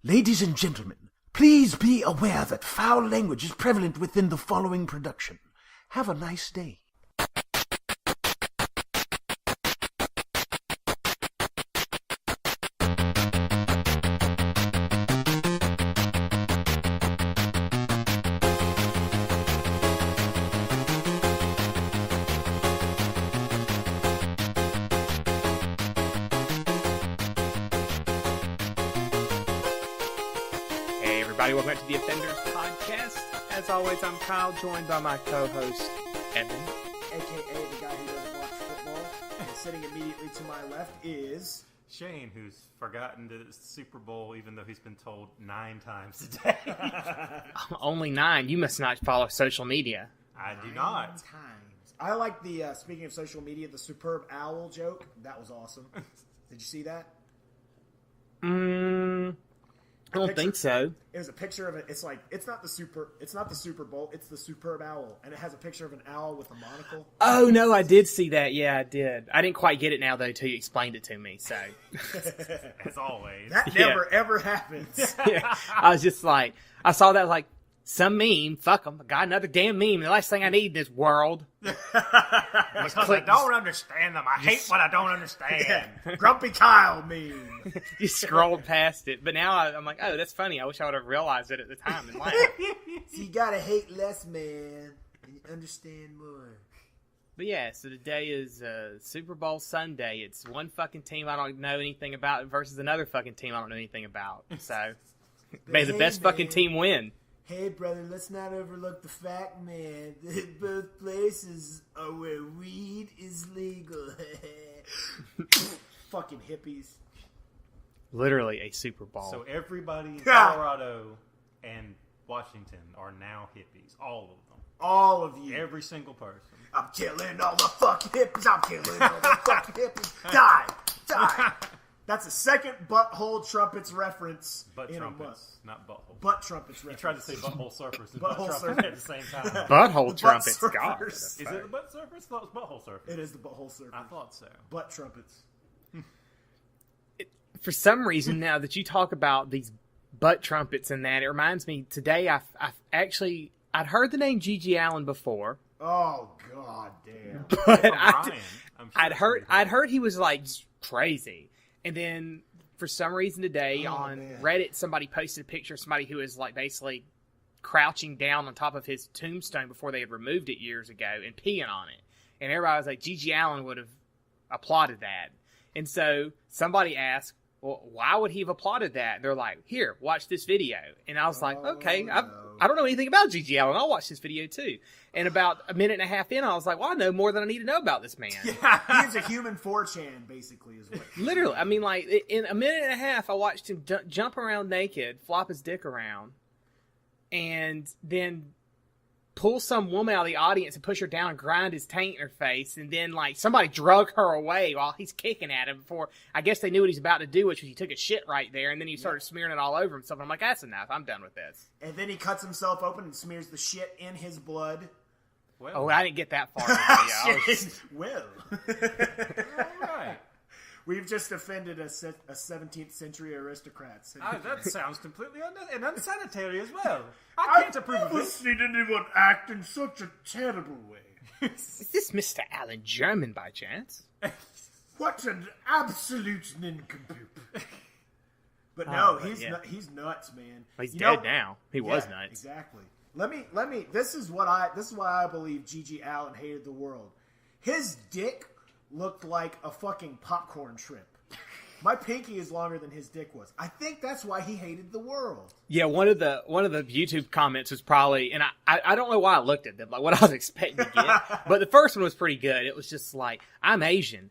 Ladies and gentlemen, please be aware that foul language is prevalent within the following production. Have a nice day. Welcome back to the Offenders Podcast. As always, I'm Kyle, joined by my co-host, Evan. A.K.A. the guy who doesn't watch football. And sitting immediately to my left is... Shane, who's forgotten the Super Bowl even though he's been told 9 times today. Only 9. You must not follow social media. I do not. 9 times. I like the, speaking of social media, the superb owl joke. That was awesome. Did you see that? I don't think so. It was a picture of it. It's like it's not the Super Bowl. It's the superb owl, and it has a picture of an owl with a monocle. Oh no, I did see that. Yeah, I did. I didn't quite get it now though till you explained it to me. So, as always, that never ever happens. Yeah. I was just like, I saw that like some meme. Fuck them. I got another damn meme. The last thing I need in this world. Because I don't understand them. I hate what I don't understand. Yeah. Grumpy Kyle meme. You scrolled past it, but now I'm like, oh, that's funny. I wish I would have realized it at the time and laughed. So you gotta hate less, man, and you understand more. But yeah, so today is Super Bowl Sunday. It's one fucking team I don't know anything about versus another fucking team I don't know anything about. So may the best fucking team win. Hey, brother, let's not overlook the fact, man, that both places are where weed is legal. Fucking hippies. Literally a Super Bowl. So everybody in Colorado and Washington are now hippies. All of them. All of you. Every single person. I'm killing all the fucking hippies. I'm killing all the fucking hippies. Die. Die. That's a second butthole trumpets reference. Butt in trumpets, not butthole. Butt trumpets reference. You tried to say butthole surfers and Butthole butt trumpet at the same time. Butthole The trumpets. butt God. surfers. Is it the butt surfers? I thought it was butthole surfers. It is the butthole surfers. I thought so. Butt trumpets. For some reason, now that you talk about these butt trumpets and that, it reminds me, today I'd heard the name G.G. Allen before. Oh, god damn. But I'd heard he was like crazy. And then for some reason today on Reddit, somebody posted a picture of somebody who is like basically crouching down on top of his tombstone before they had removed it years ago and peeing on it. And everybody was like, G.G. Allen would have applauded that. And so somebody asked, well, why would he have applauded that? They're like, here, watch this video. And I was like, okay, I don't know anything about G.G. Allen. I'll watch this video too. And about a minute and a half in, I was like, well, I know more than I need to know about this man. Yeah, he's a human 4chan, basically, is what. Literally. I mean, like, in a minute and a half, I watched him jump around naked, flop his dick around, and then pull some woman out of the audience and push her down and grind his taint in her face. And then, like, somebody drug her away while he's kicking at him before, I guess they knew what he's about to do, which was he took a shit right there, and then he started smearing it all over himself. And I'm like, that's enough. I'm done with this. And then he cuts himself open and smears the shit in his blood. Well, Oh, I didn't get that far. I was Well. all right. We've just offended a 17th century aristocrat. That sounds completely unsanitary as well. I can't approve of this. seen anyone act in such a terrible way. Is this Mr. Alan German by chance? What an absolute nincompoop. But no, he's nuts, man. Well, he's dead now. He was Yeah, nuts. Exactly. Let me. This is why I believe G.G. Allen hated the world. His dick looked like a fucking popcorn shrimp. My pinky is longer than his dick was. I think that's why he hated the world. Yeah, one of the YouTube comments was probably, and I don't know why I looked at them, like what I was expecting to get, but the first one was pretty good. It was just like, I'm Asian.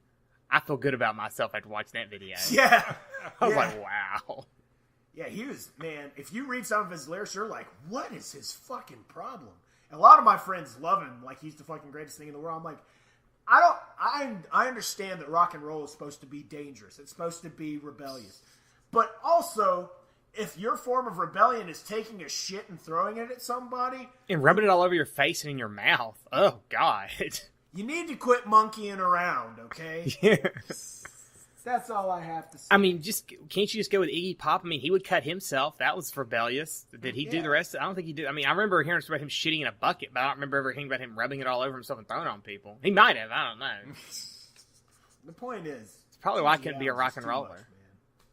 I feel good about myself after watching that video. Yeah. I was like, wow. Yeah, he was, man, if you read some of his lyrics, you're like, what is his fucking problem? And a lot of my friends love him like he's the fucking greatest thing in the world. I'm like, I understand that rock and roll is supposed to be dangerous. It's supposed to be rebellious. But also, if your form of rebellion is taking a shit and throwing it at somebody... And rubbing it all over your face and in your mouth. Oh, God. You need to quit monkeying around, okay? Yeah. That's all I have to say. I mean, can't you just go with Iggy Pop? I mean, he would cut himself. That was rebellious. Did he do the rest? I don't think he did. I mean, I remember hearing about him shitting in a bucket, but I don't remember ever hearing about him rubbing it all over himself and throwing it on people. He might have. I don't know. The point is, it's probably why I couldn't be a rock and roller.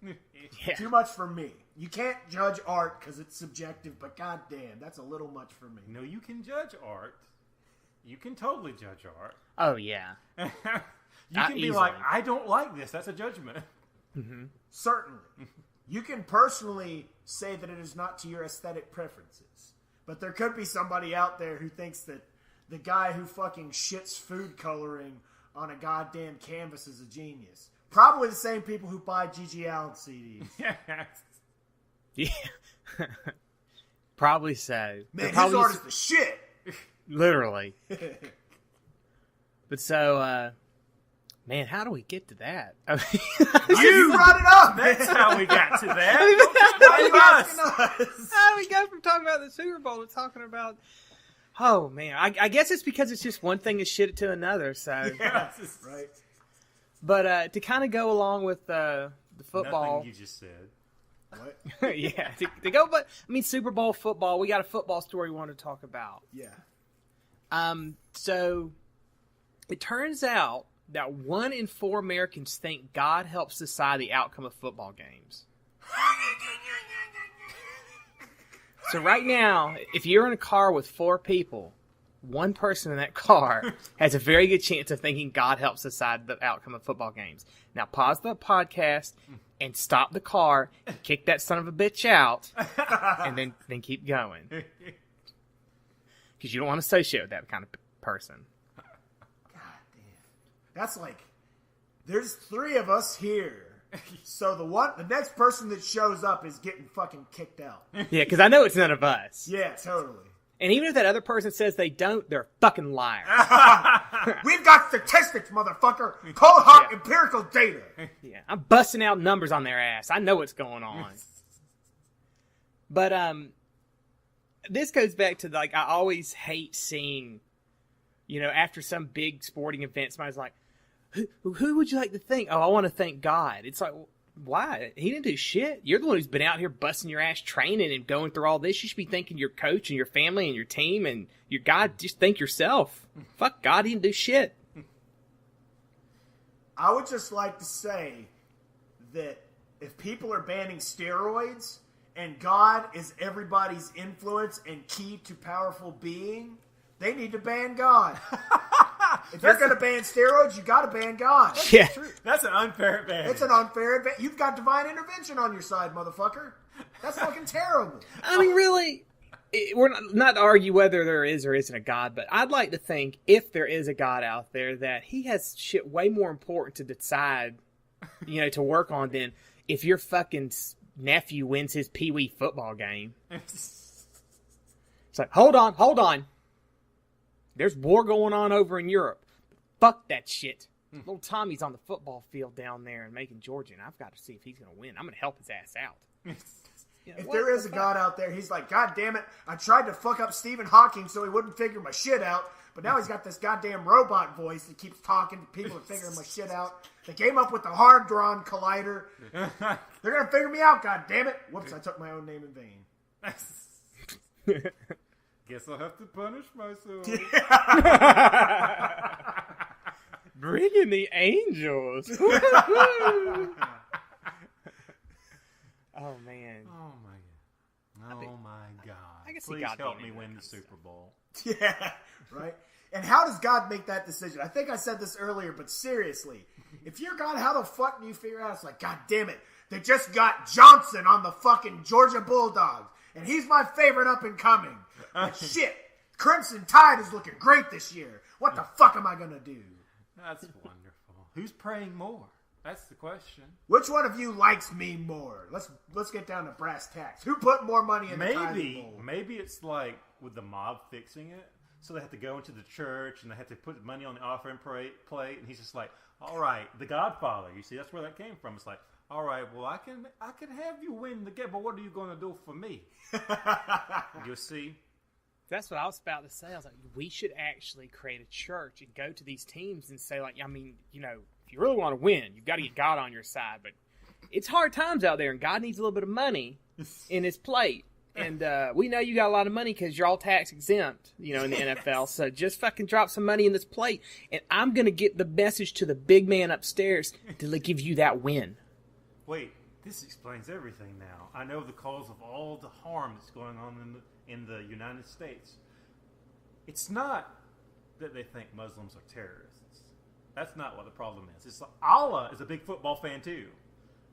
Yeah. Too much for me. You can't judge art because it's subjective, but goddamn, that's a little much for me. No, you can judge art. You can totally judge art. Oh, yeah. You can be like, I don't like this. That's a judgment. Mm-hmm. Certainly. You can personally say that it is not to your aesthetic preferences. But there could be somebody out there who thinks that the guy who fucking shits food coloring on a goddamn canvas is a genius. Probably the same people who buy G.G. Allen CDs. Yeah. Probably so. Man, his art is the shit. Literally. But so, man, how do we get to that? I mean, you brought it up. That's how we got to that. Why are you asking us? How do we go from talking about the Super Bowl to talking about... Oh, man. I guess it's because it's just one thing is shit to another, so... Yeah, right. But to kind of go along with the football... Nothing you just said. What? Yeah, to go, but I mean, Super Bowl football. We got a football story we wanted to talk about. Yeah. So it turns out that 1 in 4 Americans think God helps decide the outcome of football games. So right now, if you're in a car with 4 people, one person in that car has a very good chance of thinking God helps decide the outcome of football games. Now pause the podcast and stop the car, and kick that son of a bitch out, and then keep going. Because you don't want to associate with that kind of person. God damn. That's like, there's 3 of us here. So the next person that shows up is getting fucking kicked out. Yeah, because I know it's none of us. Yeah, totally. And even if that other person says they don't, they're a fucking liar. We've got statistics, motherfucker. Cold hard empirical data. Yeah, I'm busting out numbers on their ass. I know what's going on. But this goes back to, like, I always hate seeing, after some big sporting event, somebody's like, who would you like to thank? Oh, I want to thank God. It's like, why? He didn't do shit. You're the one who's been out here busting your ass training and going through all this. You should be thanking your coach and your family and your team and your God. Just thank yourself. Fuck God, he didn't do shit. I would just like to say that if people are banning steroids and God is everybody's influence and key to powerful being, they need to ban God. If you're going to ban steroids, you got to ban God. Yeah. That's an unfair advantage. It's an unfair advantage. You've got divine intervention on your side, motherfucker. That's fucking terrible. I mean, really, we're not to argue whether there is or isn't a God, but I'd like to think if there is a God out there that he has shit way more important to decide, to work on than if your fucking nephew wins his pee-wee football game. It's like, hold on. There's war going on over in Europe. Fuck that shit. Little Tommy's on the football field down there in Macon, Georgia, and I've got to see if he's going to win. I'm going to help his ass out. If there is a God out there, he's like, God damn it, I tried to fuck up Stephen Hawking so he wouldn't figure my shit out, but now he's got this goddamn robot voice that keeps talking to people and figuring my shit out. They came up with the hard-drawn collider. They're going to figure me out, god damn it. Whoops, I took my own name in vain. Guess I'll have to punish myself. Bring in the angels. Oh, man. Oh, my God. I guess Please help me win the Super Bowl. Yeah, right? And how does God make that decision? I think I said this earlier, but seriously, if you're God, how the fuck do you figure out? It's like, god damn it, they just got Johnson on the fucking Georgia Bulldogs, and he's my favorite up and coming. But shit, Crimson Tide is looking great this year. What the fuck am I going to do? That's wonderful. Who's praying more? That's the question. Which one of you likes me more? Let's get down to brass tacks. Who put more money in the tithing bowl? Maybe it's like with the mob fixing it, so they have to go into the church and they have to put money on the offering plate, and he's just like, all right, the Godfather. You see, that's where that came from. It's like, all right, well, I can have you win the game, but what are you going to do for me? You'll see. That's what I was about to say. I was like, we should actually create a church and go to these teams and say, like, I mean, if you really want to win, you've got to get God on your side. But it's hard times out there, and God needs a little bit of money in his plate. And we know you got a lot of money because you're all tax exempt, in the NFL. So just fucking drop some money in this plate, and I'm going to get the message to the big man upstairs to give you that win. Wait, this explains everything now. I know the cause of all the harm that's going on in the United States. It's not that they think Muslims are terrorists. That's not what the problem is. It's like Allah is a big football fan too.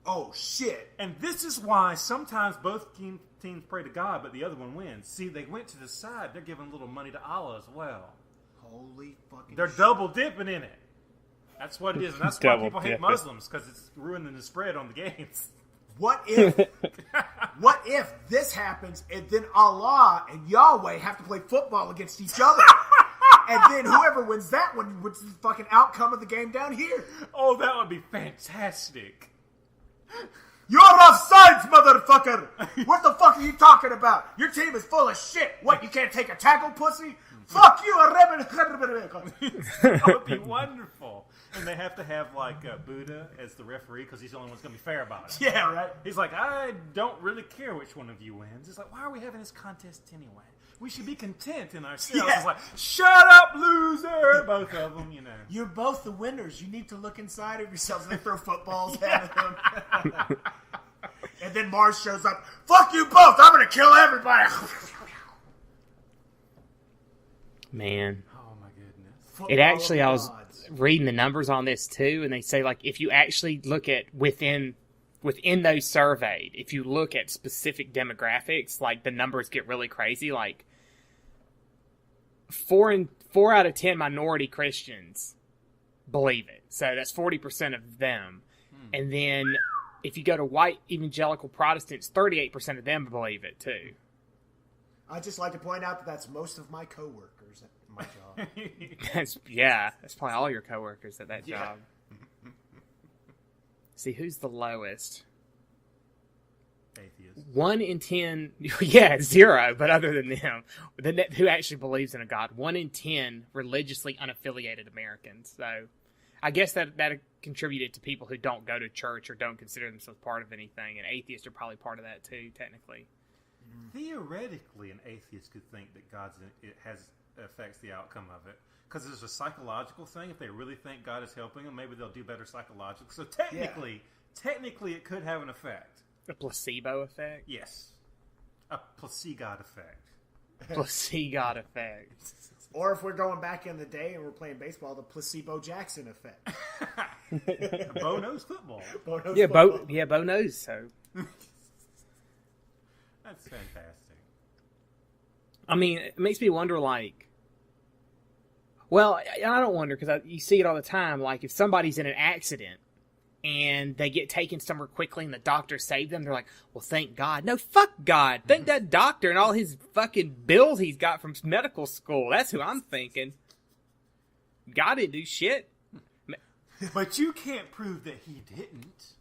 Oh, shit. And this is why sometimes both teams pray to God, but the other one wins. See, they went to the side. They're giving a little money to Allah as well. Holy fucking They're shit. double dipping in it. That's what it is. And that's why Double people hate dipping. Muslims, because it's ruining the spread on the games. What if this happens and then Allah and Yahweh have to play football against each other? And then whoever wins that one wins the fucking outcome of the game down here. Oh, that would be fantastic. You're offsides, motherfucker! What the fuck are you talking about? Your team is full of shit. What, you can't take a tackle, pussy? Fuck you, That would be wonderful. And they have to have, Buddha as the referee, because he's the only one that's going to be fair about it. Yeah, right? He's like, I don't really care which one of you wins. It's like, why are we having this contest anyway? We should be content in ourselves. Yeah. It's like, shut up, loser! Both of them, You're both the winners. You need to look inside of yourselves. They throw footballs at them. And then Mars shows up. Fuck you both! I'm gonna kill everybody! Man. Oh, my goodness. Football It actually, of I was gods. reading the numbers on this too, and they say, if you actually look at within those surveyed, if you look at specific demographics, the numbers get really crazy. Four out of 10 minority Christians believe it. So that's 40% of them. And then if you go to white evangelical Protestants, 38% of them believe it too. I'd just like to point out that that's most of my coworkers at my job. That's probably all your coworkers at that job. See, who's the lowest? Atheist. 1 in 10, yeah, 0, but other than them, who actually believes in a God, 1 in 10 religiously unaffiliated Americans. So I guess that contributed to people who don't go to church or don't consider themselves part of anything, and atheists are probably part of that too, technically. Theoretically, an atheist could think that affects the outcome of it. Because there's a psychological thing. If they really think God is helping them, maybe they'll do better psychologically. So technically, it could have an effect. A placebo effect? Yes. A placebo effect. Placebo effect. Or if we're going back in the day and we're playing baseball, the placebo Jackson effect. Bo knows football. Bo knows Yeah, football. Bo knows, so. That's fantastic. I mean, it makes me wonder, well, I don't wonder, because you see it all the time, if somebody's in an accident and they get taken somewhere quickly and the doctor saved them, they're like, well, thank God. No, fuck God. Thank that doctor and all his fucking bills he's got from medical school. That's who I'm thinking. God didn't do shit. But you can't prove that he didn't.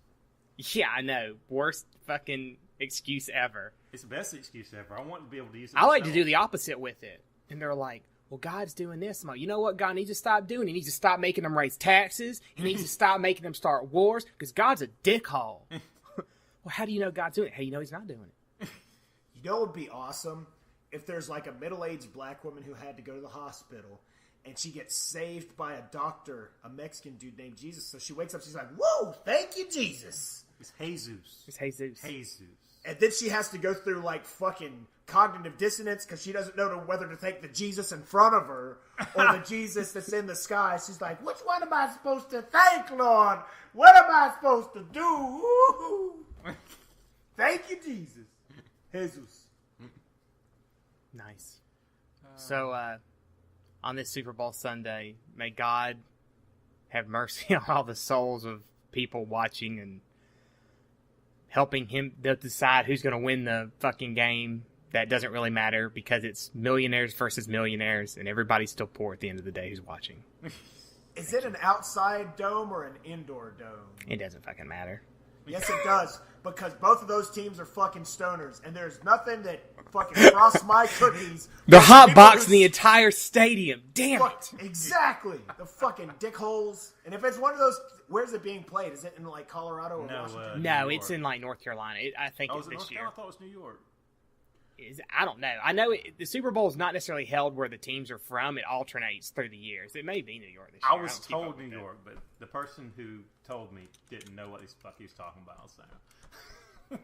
Yeah, I know. Worst fucking excuse ever. It's the best excuse ever. I want to be able to use it I like to myself. do the opposite with it. And they're like, well, God's doing this. I'm like, you know what God needs to stop doing? He needs to stop making them raise taxes. He needs to stop making them start wars because God's a dickhole. Well, how do you know God's doing it? How do you know he's not doing it? You know what would be awesome? If there's a middle-aged black woman who had to go to the hospital and she gets saved by a doctor, a Mexican dude named Jesus. So she wakes up, she's like, whoa, thank you, Jesus. It's Jesus. It's Jesus. Jesus. And then she has to go through fucking cognitive dissonance because she doesn't know whether to thank the Jesus in front of her or the Jesus that's in the sky. She's like, which one am I supposed to thank, Lord? What am I supposed to do? Woo-hoo. Thank you, Jesus. Jesus. Nice. So, on this Super Bowl Sunday, may God have mercy on all the souls of people watching and helping him decide who's going to win the fucking game. That doesn't really matter because it's millionaires versus millionaires, and everybody's still poor at the end of the day who's watching. Is it an outside dome or an indoor dome? It doesn't fucking matter. Yes, it does. because both of those teams are fucking stoners, and there's nothing that fucking frosts my cookies. They're hotboxing the entire stadium. Damn it. Exactly. The fucking dickholes. And if it's one of those, where's it being played? Is it in like Colorado or Washington? No, it's in like North Carolina. I think it's this year. I thought it was New York. I don't know. I know the Super Bowl is not necessarily held where the teams are from. It alternates through the years. It may be New York this year. I was told New York, but the person who told me didn't know what the fuck he was talking about. So.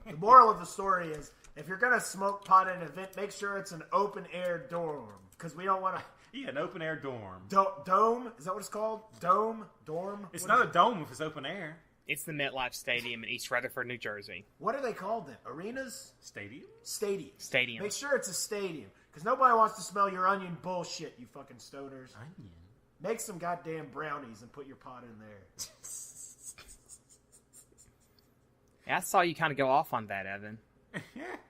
The moral of the story is, if you're gonna smoke pot at an event, make sure it's an open air dorm, because we don't want to. Yeah, an open air dorm. Dome? Is that what it's called? Dorm? It's not a dome if it's open air. It's the MetLife Stadium in East Rutherford, New Jersey. What are they called then? Arenas? Stadium. Stadium. Make sure it's a stadium, because nobody wants to smell your onion bullshit, you fucking stoners. Onion. Make some goddamn brownies and put your pot in there. Yeah, I saw you kind of go off on that, Evan.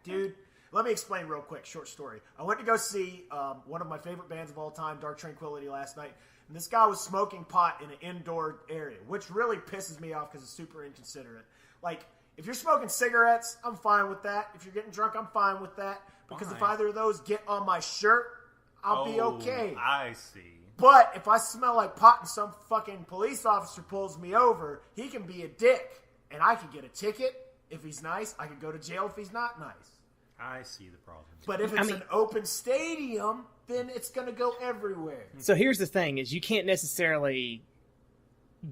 Dude, let me explain real quick. Short story. I went to go see one of my favorite bands of all time, Dark Tranquillity, last night. And this guy was smoking pot in an indoor area, which really pisses me off because it's super inconsiderate. Like, if you're smoking cigarettes, I'm fine with that. If you're getting drunk, I'm fine with that. Because if either of those get on my shirt, I'll be okay. I see. But if I smell like pot and some fucking police officer pulls me over, he can be a dick. And I could get a ticket if he's nice. I could go to jail if he's not nice. I see the problem. But if it's an open stadium, then it's going to go everywhere. So here's the thing: is you can't necessarily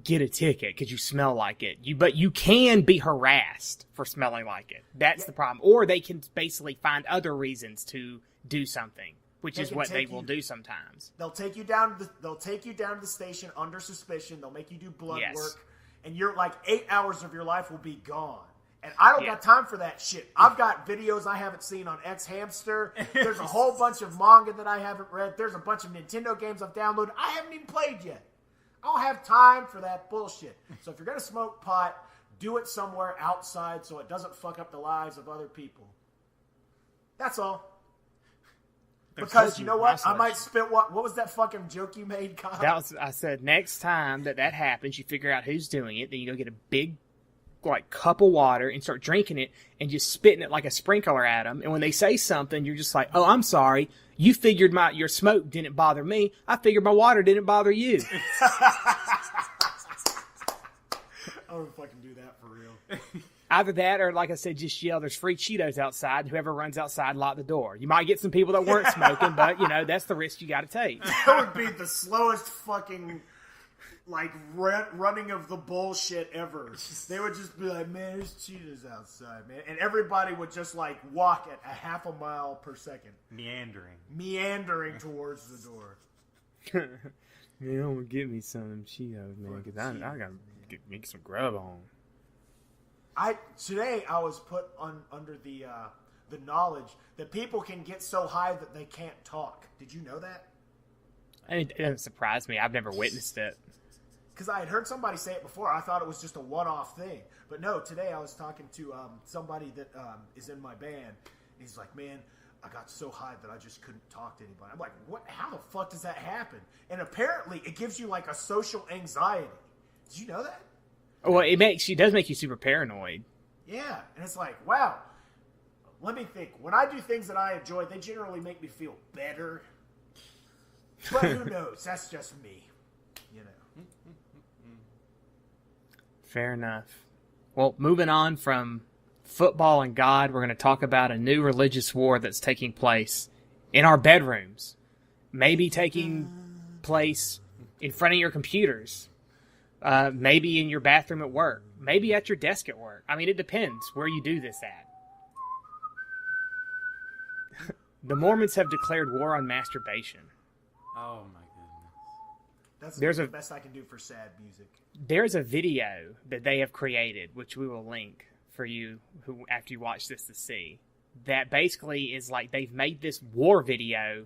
get a ticket because you smell like it. But you can be harassed for smelling like it. That's the problem. Or they can basically find other reasons to do something, which is what they will do sometimes. They'll take you down. They'll take you down to the station under suspicion. They'll make you do blood work, and you're like 8 hours of your life will be gone. And I don't got time for that shit. I've got videos I haven't seen on X Hamster. There's a whole bunch of manga that I haven't read. There's a bunch of Nintendo games I've downloaded I haven't even played yet. I don't have time for that bullshit. So if you're going to smoke pot, do it somewhere outside so it doesn't fuck up the lives of other people. That's all. Because you know what? I might spit what was that fucking joke you made, Kyle? I said next time that happens, you figure out who's doing it, then you go get a big cup of water and start drinking it and just spitting it like a sprinkler at them. And when they say something, you're just like, oh, I'm sorry. You figured your smoke didn't bother me. I figured my water didn't bother you. I would fucking do that for real. Either that or, like I said, just yell, there's free Cheetos outside, and whoever runs outside, lock the door. You might get some people that weren't smoking, but, that's the risk you got to take. That would be the slowest fucking... running of the bullshit ever. They would just be like, man, there's Cheetahs outside, man. And everybody would just walk at a half a mile per second. Meandering towards the door. You know, give me some Cheetos, man, because I got to make some grub on. Today I was put under the knowledge that people can get so high that they can't talk. Did you know that? It doesn't surprise me. I've never witnessed it. Because I had heard somebody say it before. I thought it was just a one-off thing. But no, today I was talking to somebody that is in my band. And he's like, man, I got so high that I just couldn't talk to anybody. I'm like, what? How the fuck does that happen? And apparently it gives you a social anxiety. Did you know that? Well, it does make you super paranoid. Yeah. And it's like, wow. Let me think. When I do things that I enjoy, they generally make me feel better. But who knows? That's just me. Fair enough. Well, moving on from football and God, we're going to talk about a new religious war that's taking place in our bedrooms. Maybe taking place in front of your computers. Maybe in your bathroom at work. Maybe at your desk at work. I mean, it depends where you do this at. The Mormons have declared war on masturbation. Oh, my goodness. That's the best I can do for sad music. There's a video that they have created, which we will link for you after you watch this to see, that basically is they've made this war video.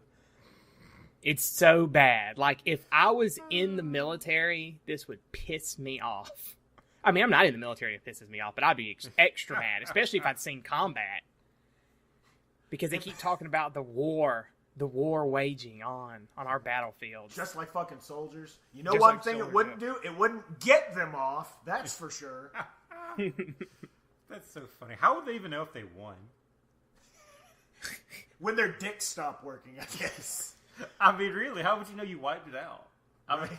It's so bad. If I was in the military, this would piss me off. I mean, I'm not in the military, it pisses me off, but I'd be extra mad, especially if I'd seen combat. Because they keep talking about the war waging on our battlefields. Just like fucking soldiers. You know, one thing it wouldn't do? It wouldn't get them off. That's for sure. That's so funny. How would they even know if they won? When their dicks stop working, I guess. I mean, really, how would you know you wiped it out? I mean,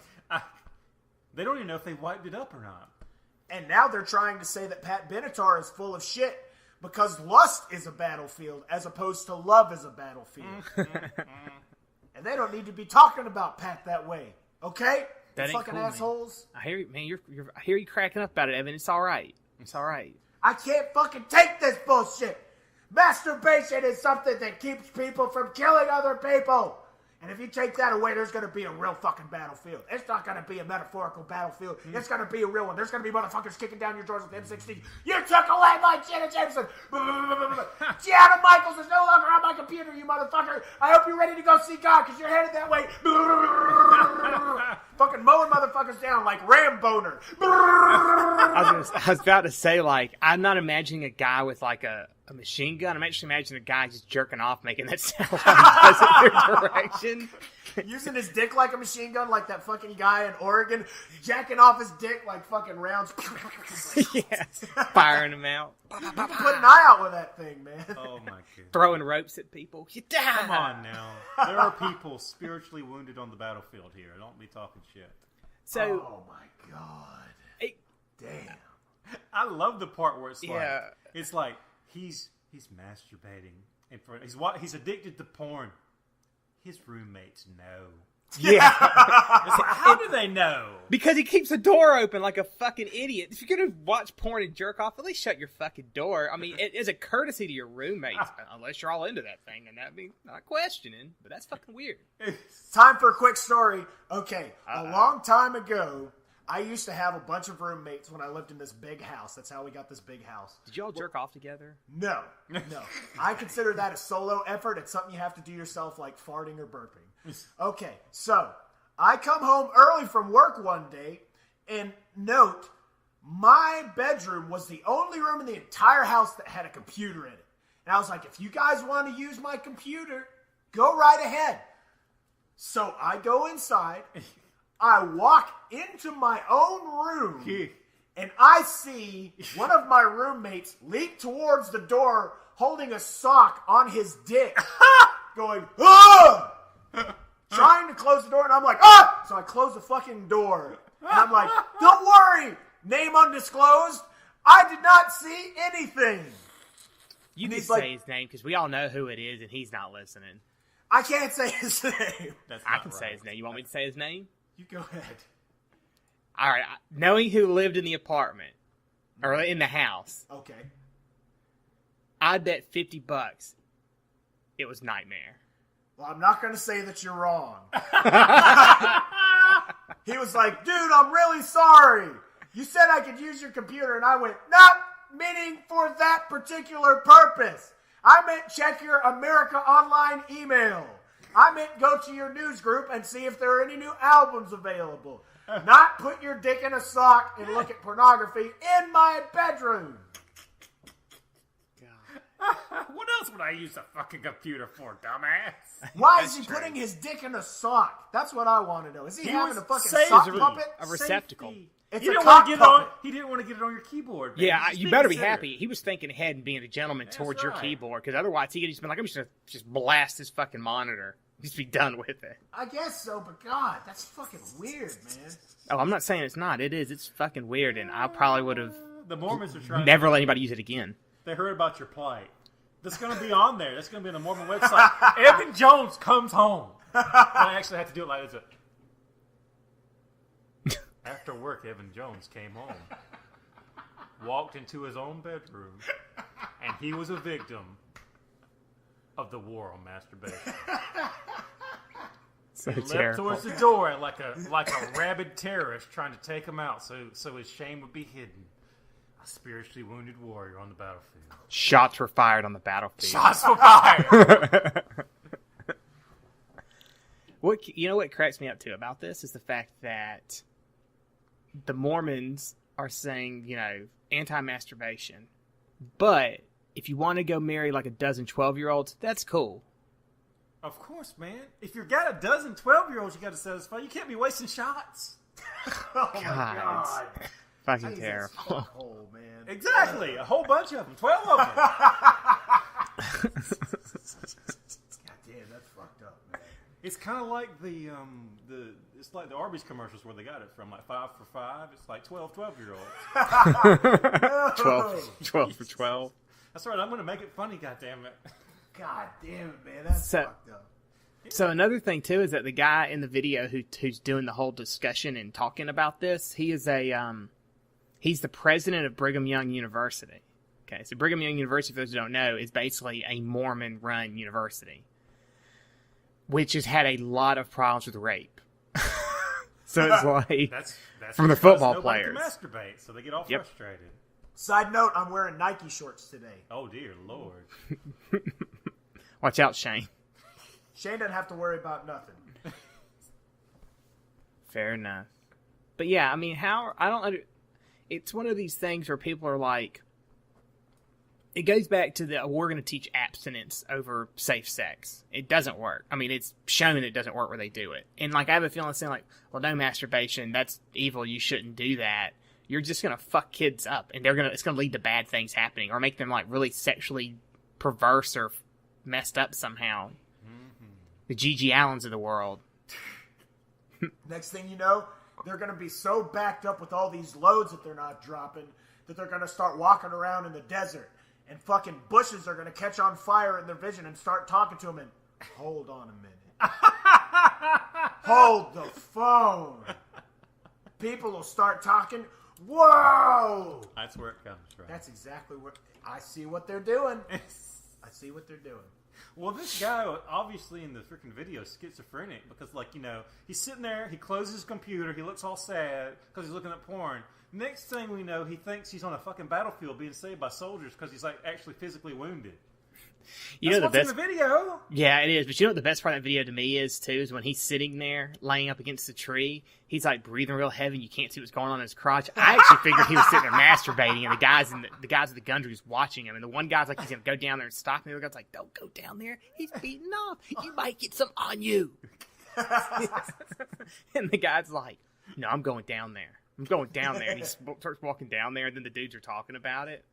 they don't even know if they wiped it up or not. And now they're trying to say that Pat Benatar is full of shit because lust is a battlefield as opposed to love is a battlefield. And they don't need to be talking about Pat that way, okay? That ain't fucking cool, assholes. Man. I hear you, man. I hear you cracking up about it, Evan. It's all right. It's all right. I can't fucking take this bullshit. Masturbation is something that keeps people from killing other people. And if you take that away, there's going to be a real fucking battlefield. It's not going to be a metaphorical battlefield. It's going to be a real one. There's going to be motherfuckers kicking down your doors with M16. You took away my Janet Jameson. Gianna Michaels is no longer on my computer, you motherfucker. I hope you're ready to go see God because you're headed that way. Fucking mowing motherfuckers down like Ramboner. I was about to say, like, I'm not imagining a guy with, like, a machine gun. I'm actually imagining a guy just jerking off, making that sound while he goes in their direction. Using his dick like a machine gun, like that fucking guy in Oregon, jacking off his dick like fucking rounds. Yeah, firing them out. You can put an eye out with that thing, man. Oh my goodness. Throwing ropes at people. You die. Come on now. There are people spiritually wounded on the battlefield here. Don't be talking shit. So, oh my god. Damn. I love the part where it's Yeah. like he's masturbating in front. He's addicted to porn. His roommates know. yeah. It's like, how do they know? Because he keeps the door open like a fucking idiot. If you're going to watch porn and jerk off, at least shut your fucking door. I mean, it is a courtesy to your roommates, unless you're all into that thing, and that'd be not questioning, but that's fucking weird. Time for a quick story. Okay, a long time ago, I used to have a bunch of roommates when I lived in this big house. That's how we got this big house. Did you all jerk off together? No. I consider that a solo effort. It's something you have to do yourself, like farting or burping. Okay, so I come home early from work one day, and note, my bedroom was the only room in the entire house that had a computer in it. And I was like, if you guys want to use my computer, go right ahead. So I go inside. I walk into my own room, and I see one of my roommates leap towards the door holding a sock on his dick, going, ah! Trying to close the door, and I'm like, ah! So I close the fucking door, and I'm like, don't worry, name undisclosed, I did not see anything. You can say his name, because we all know who it is, and he's not listening. I can't say his name. I can say his name. You want me to say his name? You go ahead. All right. Knowing who lived in the apartment or in the house, Okay. I'd bet $50 it was Nightmare. Well, I'm not going to say that you're wrong. He was like, dude, I'm really sorry. You said I could use your computer, and I went, not meaning for that particular purpose. I meant check your America Online email. I meant go to your news group and see if there are any new albums available. Not put your dick in a sock and look at pornography in my bedroom. What else would I use a fucking computer for, dumbass? Why is he putting his dick in a sock? That's what I want to know. Is he having a fucking safety. sock puppet? A receptacle. Safety. It's He a didn't cock want to get puppet. on. He didn't want to get it on your keyboard. Man. Yeah, Just you be better be considerate. happy. He was thinking ahead and being a gentleman towards That's your right. keyboard, because otherwise he could just been like, I'm just going to just blast his fucking monitor. Just be done with it. I guess so, but God, that's fucking weird, man. Oh, I'm not saying it's not. It is. It's fucking weird, and I probably would have The Mormons are trying. never let anybody use it again. They heard about your plight. That's going to be on there. That's going to be on the Mormon website. Evan Jones comes home. I actually had to do it like this. After work, Evan Jones came home, walked into his own bedroom, and he was a victim of the war on masturbation. So Leapt terrible. towards the door like a rabid terrorist trying to take him out, so his shame would be hidden. A spiritually wounded warrior on the battlefield. Shots were fired on the battlefield. Shots were fired. What cracks me up too about this is the fact that the Mormons are saying, anti-masturbation. But if you want to go marry like a dozen 12-year-olds, that's cool. Of course, man. If you've got a dozen 12-year-olds you got to satisfy, you can't be wasting shots. Oh my God. Fucking Jesus, terrible. fuckhole, man. Exactly, a whole bunch of them, 12 of them. God damn, that's fucked up, man. It's kind of like it's like the Arby's commercials where they got it from, like 5 for $5. It's like 12-year-olds. 12 for 12. That's right. I'm going to make it funny. God damn it. God damn it, man. That's fucked up. So another thing too is that the guy in the video who's doing the whole discussion and talking about this, he is he's the president of Brigham Young University. Okay, so Brigham Young University, for those who don't know, is basically a Mormon-run university, which has had a lot of problems with rape. So it's like That's from the because football nobody players. can masturbate, so they get all Yep. frustrated. Side note, I'm wearing Nike shorts today. Oh dear Lord. Watch out, Shane. Shane doesn't have to worry about nothing. Fair enough. But yeah, I mean, it's one of these things where people are like, it goes back to we're going to teach abstinence over safe sex. It doesn't work. I mean, it's shown it doesn't work where they do it. And like, I have a feeling saying like, well, no masturbation, that's evil, you shouldn't do that. You're just going to fuck kids up, and it's going to lead to bad things happening, or make them like really sexually perverse or messed up somehow. Mm-hmm. The Gigi Allens of the world. Next thing you know, they're going to be so backed up with all these loads that they're not dropping that they're going to start walking around in the desert, and fucking bushes are going to catch on fire in their vision and start talking to them and, hold on a minute. Hold the phone. People will start talking. Whoa! That's where it comes from. That's exactly what I see what they're doing. I see what they're doing. Well, this guy, obviously in the freaking video, is schizophrenic because, like, you know, he's sitting there, he closes his computer, he looks all sad because he's looking at porn. Next thing we know, he thinks he's on a fucking battlefield being saved by soldiers because he's, like, actually physically wounded. You know That's the what's best in the video. Yeah, it is. But you know what the best part of that video to me is, too, is when he's sitting there, laying up against the tree, he's, like, breathing real heavy, and you can't see what's going on in his crotch. I actually figured he was sitting there masturbating, and the guys with the gun was watching him, and the one guy's like, he's going to go down there and stop him, and the other guy's like, don't go down there. He's beating off. You might get some on you. And the guy's like, no, I'm going down there. I'm going down there. And he starts walking down there, and then the dudes are talking about it.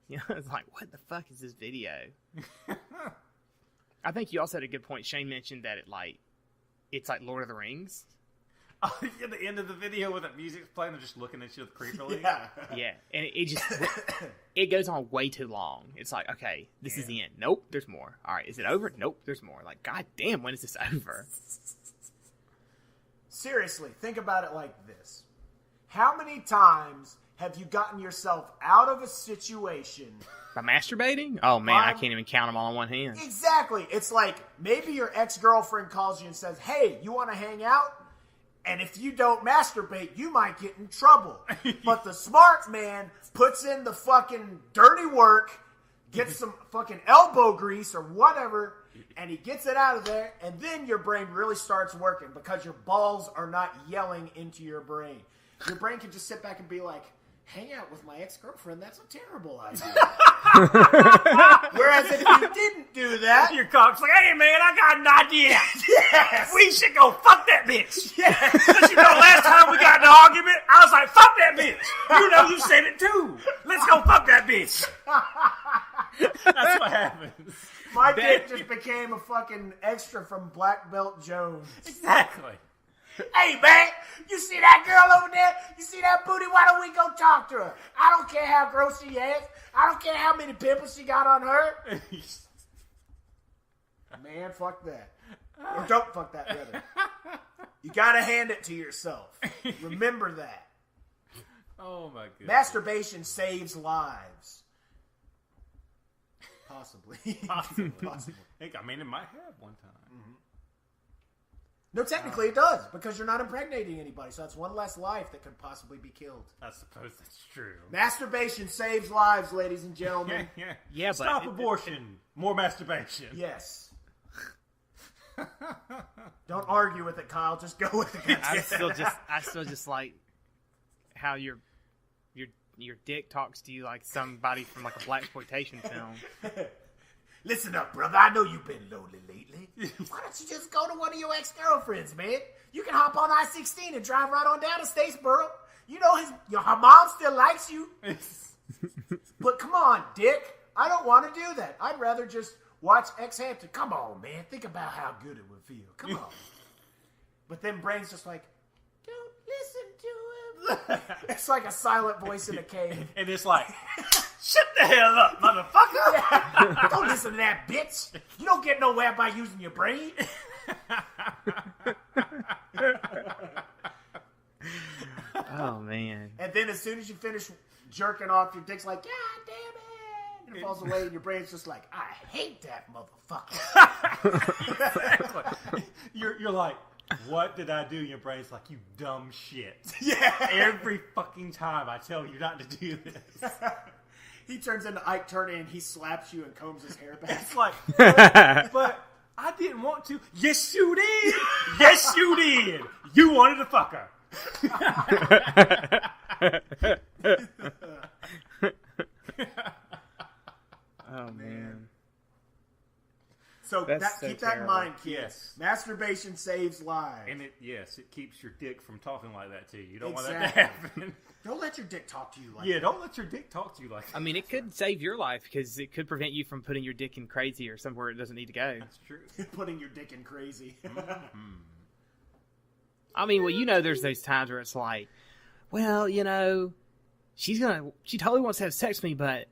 You know, it's like, what the fuck is this video? I think you also had a good point. Shane mentioned that it's like Lord of the Rings. Oh, at the end of the video with that music's playing, they're just looking at you creepily. Yeah, and it goes on way too long. It's like, okay, this is the end. Nope, there's more. All right, is it over? Nope, there's more. Like, god damn, when is this over? Seriously, think about it like this. How many times have you gotten yourself out of a situation By masturbating? Oh man, I can't even count them all on one hand. Exactly. It's like maybe your ex-girlfriend calls you and says, hey, you want to hang out? And if you don't masturbate, you might get in trouble. But the smart man puts in the fucking dirty work, gets some fucking elbow grease or whatever, and he gets it out of there, and then your brain really starts working because your balls are not yelling into your brain. Your brain can just sit back and be like, hang out with my ex-girlfriend, that's a terrible idea. Whereas if you didn't do that... Your cock's like, hey man, I got an idea. Yes! We should go fuck that bitch. Yes! Because you know last time we got in an argument, I was like, fuck that bitch. You know you said it too. Let's go fuck that bitch. That's what happens. My dick just became a fucking extra from Black Belt Jones. Exactly. Hey, man, you see that girl over there? You see that booty? Why don't we go talk to her? I don't care how gross she is. I don't care how many pimples she got on her. Man, fuck that. Or don't fuck that, rather. You gotta hand it to yourself. Remember that. Oh, my goodness. Masturbation saves lives. Possibly. Possibly. Possibly. I mean, it might have one time. Mm-hmm. No, technically it does, because you're not impregnating anybody, so that's one less life that could possibly be killed. I suppose that's true. Masturbation saves lives, ladies and gentlemen. Yeah, but Stop abortion. More masturbation. Yes. Don't argue with it, Kyle. Just go with it. I still just like how your dick talks to you like somebody from like a blaxploitation film. Listen up, brother. I know you've been lonely lately. Why don't you just go to one of your ex-girlfriends, man? You can hop on I-16 and drive right on down to Statesboro. her mom still likes you. But come on, Dick. I don't want to do that. I'd rather just watch X Hampton. Come on, man. Think about how good it would feel. Come on. But then Brain's just like, don't listen to him. It's like a silent voice in a cave. And it's like, shut the hell up, motherfucker. Yeah. Don't listen to that bitch. You don't get nowhere by using your brain. Oh, man. And then as soon as you finish jerking off, your dick's like, God damn it. And it falls away and your brain's just like, I hate that motherfucker. Exactly. You're like, what did I do? Your brain's like, you dumb shit. Yeah. Every fucking time I tell you not to do this. He turns into Ike Turner and he slaps you and combs his hair back. It's like, but I didn't want to. Yes, you did. Yes, you did. You wanted to fuck her. Oh, man. So keep that in mind, kids. Yes. Masturbation saves lives. And it keeps your dick from talking like that to you. You don't want Exactly. that to happen. Don't let your dick talk to you like Yeah, that. don't let your dick talk to you like that. I mean, it could save your life because it could prevent you from putting your dick in crazy or somewhere it doesn't need to go. That's true. Putting your dick in crazy. I mean, well, there's those times where it's like, well, she totally wants to have sex with me, but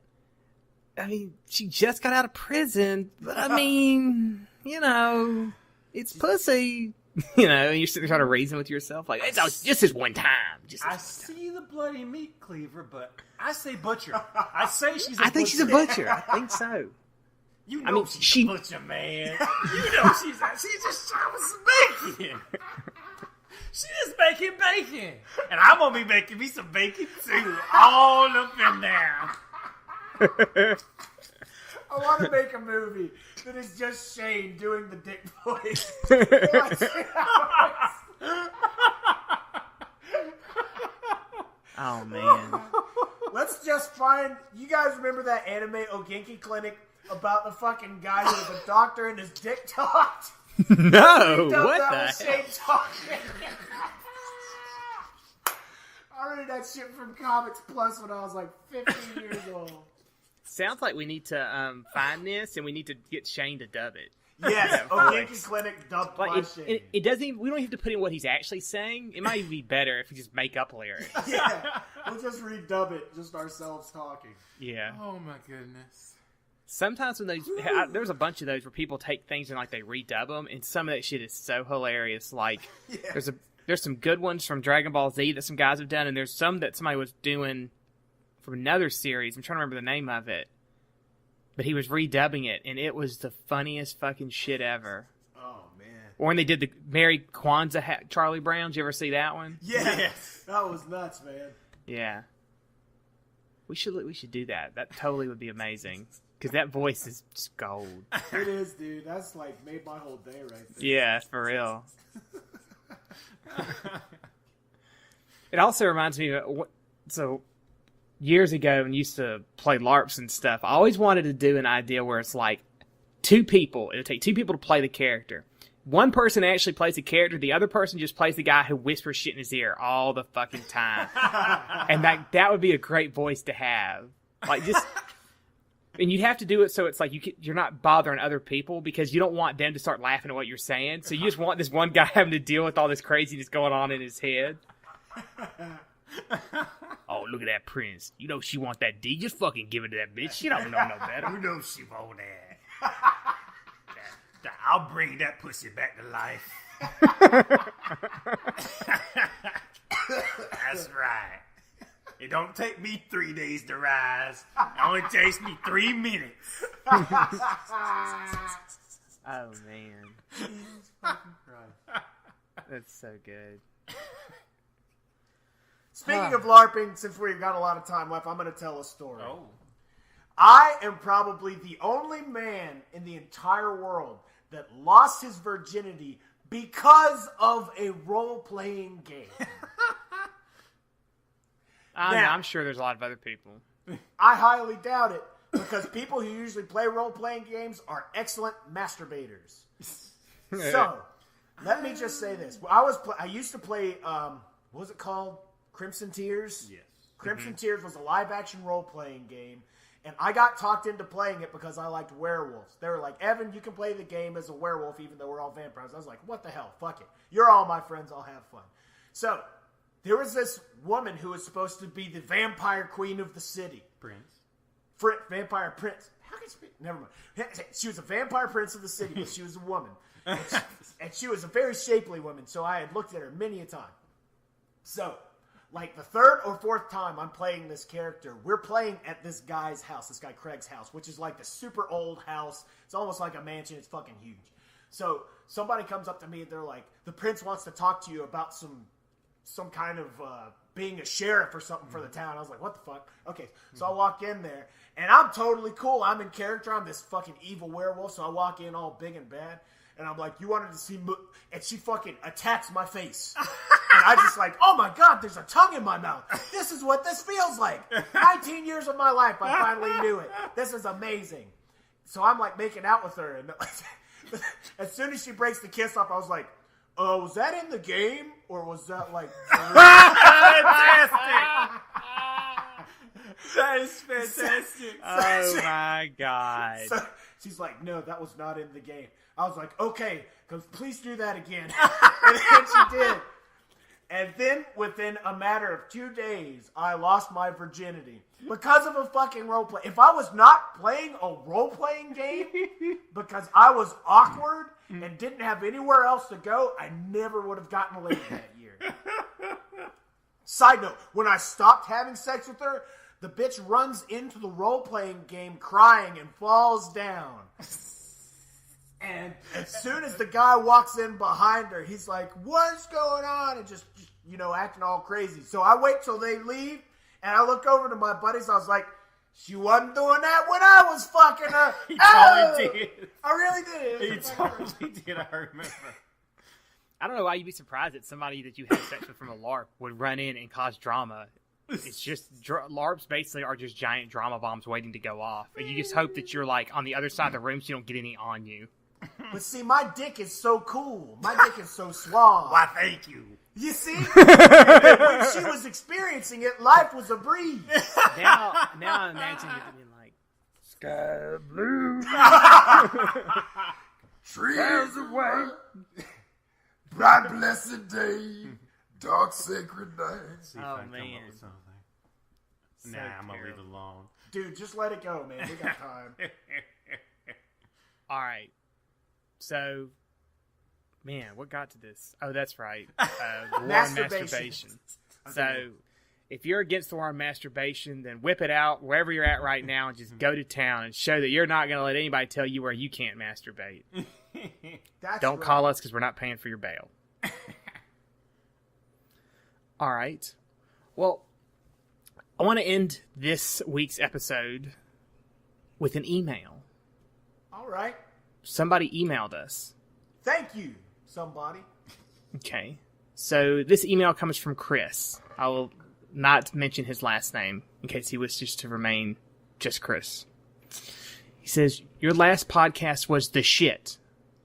I mean, she just got out of prison, but I mean, it's pussy. And you're sitting there trying to reason with yourself, like, it's just this one time. I see the bloody meat cleaver, but I say butcher. I say she's a butcher. I think she's a butcher. I think so. You know she's a butcher, man. You know she's just chopping some bacon. She just making bacon. And I'm going to be making me some bacon, too. All up in there. I want to make a movie that is just Shane doing the dick voice. Oh, man. Let's just find... You guys remember that anime Ogenki Clinic about the fucking guy who was a doctor and his dick talked? No, what that the was hell? Shane talking. I read that shit from Comics Plus when I was like 15 years old. Sounds like we need to find this and we need to get Shane to dub it. Yes, Ogenki Clinic dubbed by Shane. It doesn't even, we don't have to put in what he's actually saying. It might even be better if we just make up lyrics. Yeah, we'll just redub it, just ourselves talking. Yeah. Oh my goodness. Sometimes when there's a bunch of those where people take things and like they redub them, and some of that shit is so hilarious. Like there's some good ones from Dragon Ball Z that some guys have done, and there's some that somebody was doing from another series. I'm trying to remember the name of it, but he was redubbing it, and it was the funniest fucking shit ever. Oh man! Or when they did the Merry Kwanzaa Charlie Brown, did you ever see that one? Yes, that was nuts, man. Yeah. We should do that. That totally would be amazing. Because that voice is just gold. It is, dude. That's like made my whole day right there. Yeah, for real. It also reminds me of so years ago when I used to play LARPs and stuff, I always wanted to do an idea where it's like two people. It'll take two people to play the character. One person actually plays the character. The other person just plays the guy who whispers shit in his ear all the fucking time. And that would be a great voice to have. Like just... And you'd have to do it so it's like you're not bothering other people because you don't want them to start laughing at what you're saying. So you just want this one guy having to deal with all this craziness going on in his head. Oh, look at that Prince. You know she want that D. Just fucking give it to that bitch. She don't know no better. You know she want that. I'll bring that pussy back to life. That's right. It don't take me 3 days to rise. It only takes me 3 minutes. Oh, man. That's so good. Speaking of LARPing, since we've got a lot of time left, I'm going to tell a story. Oh. I am probably the only man in the entire world that lost his virginity because of a role-playing game. I'm sure there's a lot of other people. I highly doubt it, because people who usually play role-playing games are excellent masturbators. So, let me just say this. I used to play, what was it called? Crimson Tears? Yes. Crimson Tears was a live-action role-playing game, and I got talked into playing it because I liked werewolves. They were like, Evan, you can play the game as a werewolf even though we're all vampires. I was like, what the hell? Fuck it. You're all my friends. I'll have fun. So, there was this woman who was supposed to be the vampire queen of the city. Vampire prince. How can she be? Never mind. She was a vampire prince of the city, but she was a woman. And she was a very shapely woman, so I had looked at her many a time. So, like the third or fourth time I'm playing this character, we're playing at this guy's house, this guy Craig's house, which is like the super old house. It's almost like a mansion. It's fucking huge. So somebody comes up to me and they're like, the prince wants to talk to you about some kind of being a sheriff or something for the town. I was like, what the fuck? Okay, so I walk in there, and I'm totally cool. I'm in character. I'm this fucking evil werewolf, so I walk in all big and bad. And I'm like, you wanted to see and she fucking attacks my face. And I just like, oh my God, there's a tongue in my mouth. This is what this feels like. 19 years of my life, I finally knew it. This is amazing. So I'm like making out with her. And as soon as she breaks the kiss off, I was like, was that in the game? Or was that like... Fantastic! That is fantastic. Oh my God. So she's like, no, that was not in the game. I was like, okay, please do that again. And then she did. And then within a matter of 2 days, I lost my virginity. Because of a fucking roleplay. If I was not playing a role-playing game, because I was awkward and didn't have anywhere else to go, I never would have gotten laid that year. Side note, when I stopped having sex with her, the bitch runs into the role-playing game crying and falls down. And as soon as the guy walks in behind her, he's like, what's going on? And just acting all crazy. So I wait till they leave, and I look over to my buddies. I was like, she wasn't doing that when I was fucking her. He totally did. I really did. He totally did. I remember. I don't know why you'd be surprised that somebody that you had sex with from a LARP would run in and cause drama. It's just, LARPs basically are just giant drama bombs waiting to go off. And you just hope that you're like on the other side of the room so you don't get any on you. But see, my dick is so cool. My dick is so suave. Why, thank you. You see? When she was experiencing it, life was a breeze. Now I imagine you being like, sky blue. Trees of white. Bright blessed day. Dark sacred night. See if Oh, I can come man. up with something. So I'm going to leave terrible. it alone. Dude, just let it go, man. We got time. All right. So, man, what got to this? Oh, that's right. The war on masturbation. So, if you're against the war on masturbation, then whip it out wherever you're at right now and just go to town and show that you're not going to let anybody tell you where you can't masturbate. Don't call us because we're not paying for your bail. All right. Well, I want to end this week's episode with an email. All right. Somebody emailed us. Thank you, somebody. Okay. So this email comes from Chris. I will not mention his last name in case he wishes to remain just Chris. He says, your last podcast was the shit.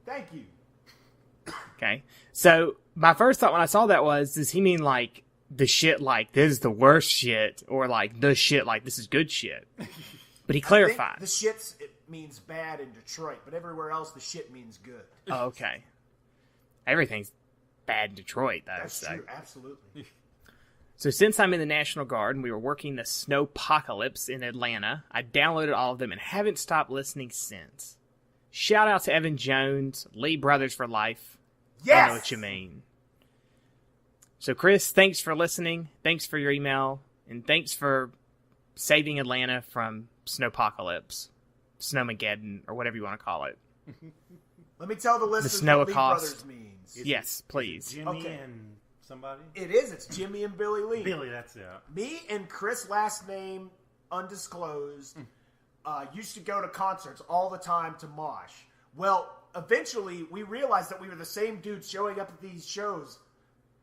Thank you. Okay. So my first thought when I saw that was, does he mean like the shit like this is the worst shit, or like the shit like this is good shit? But he clarified. The shits, it means bad in Detroit, but everywhere else the shit means good. Oh, okay. Everything's bad in Detroit, though. That's so. true, absolutely. So since I'm in the National Guard and we were working the Snowpocalypse in Atlanta, I downloaded all of them and haven't stopped listening since. Shout out to Evan Jones, Lee Brothers for Life. Yes! I know what you mean. So Chris, thanks for listening. Thanks for your email. And thanks for saving Atlanta from Snowpocalypse. Snowmageddon, or whatever you want to call it. Let me tell the listeners snow what Lee accost. Brothers means. Yes, please. Jimmy Okay. and somebody? It is. It's Jimmy and Billy Lee. Billy, that's it. Me and Chris, last name undisclosed, used to go to concerts all the time to mosh. Well, eventually we realized that we were the same dudes showing up at these shows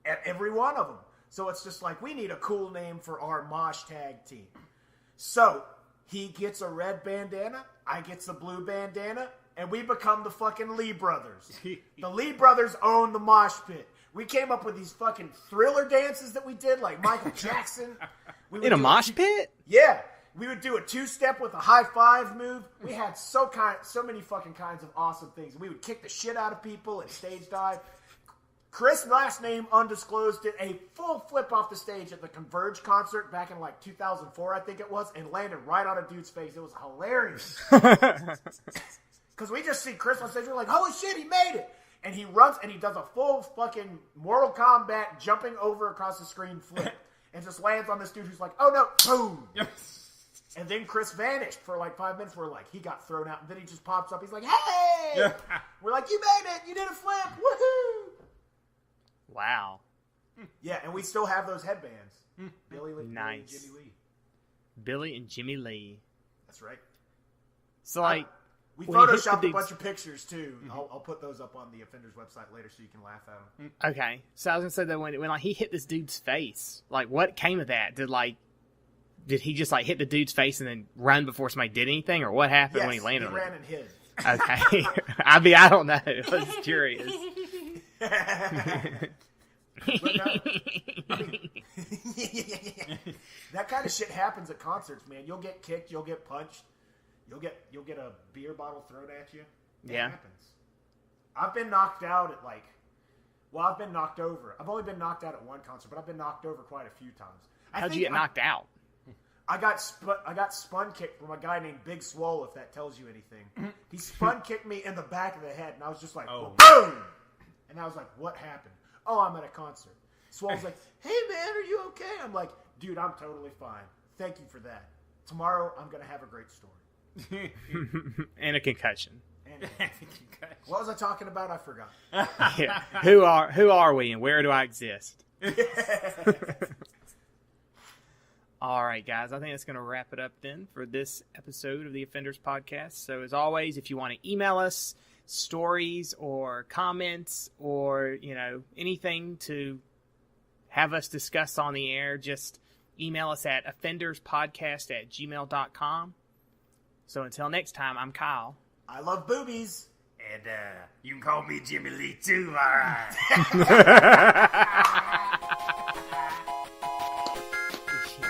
at every one of them. So it's just like, we need a cool name for our mosh tag team. So he gets a red bandana, I gets a blue bandana, and we become the fucking Lee brothers. The Lee brothers own the mosh pit. We came up with these fucking Thriller dances that we did, like Michael Jackson. In a mosh pit? Yeah. We would do a two-step with a high-five move. We had so many fucking kinds of awesome things. We would kick the shit out of people and stage dive. Chris, last name undisclosed, did a full flip off the stage at the Converge concert back in like 2004, I think it was, and landed right on a dude's face. It was hilarious. Because we just see Chris on stage, we're like, holy shit, he made it. And he runs and he does a full fucking Mortal Kombat jumping over across the screen flip. And just lands on this dude who's like, oh no, boom. And then Chris vanished for like 5 minutes. We're like, he got thrown out. And then he just pops up. He's like, hey! We're like, you made it. You did a flip. Woohoo! Wow. Yeah, and we still have those headbands. Billy Lee. Nice. Jimmy Lee. Billy and Jimmy Lee. That's right. So, like... We when photoshopped a bunch of pictures, too. I'll put those up on the Offenders website later so you can laugh at them. Okay. So I was going to say that when like, he hit this dude's face, like, what came of that? Did he just, like, hit the dude's face and then run before somebody did anything? Or what happened when he landed on it? He ran and hid. Okay. I don't know. I was curious. That kind of shit happens at concerts, man. You'll get kicked, you'll get punched, you'll get a beer bottle thrown at you. It happens. I've been knocked out at I've been knocked over. I've only been knocked out at one concert, but I've been knocked over quite a few times. How'd you get knocked out? I got spun kicked from a guy named Big Swole, if that tells you anything. He spun kicked me in the back of the head, and I was just like, boom! And I was like, what happened? Oh, I'm at a concert. Swole's like, hey man, are you okay? I'm like, dude, I'm totally fine. Thank you for that. Tomorrow, I'm going to have a great story. And a concussion. What was I talking about? I forgot. Yeah. Who are we and where do I exist? All right, guys. I think that's going to wrap it up then for this episode of the Offenders Podcast. So as always, if you want to email us stories or comments or, anything to have us discuss on the air, just email us at offenderspodcast@gmail.com. So until next time, I'm Kyle. I love boobies. And you can call me Jimmy Lee too, alright.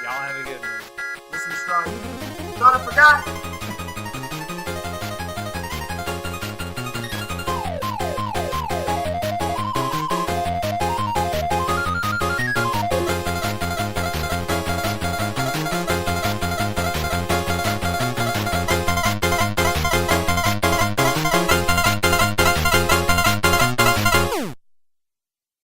Y'all have a good one. Listen strong. Thought I forgot.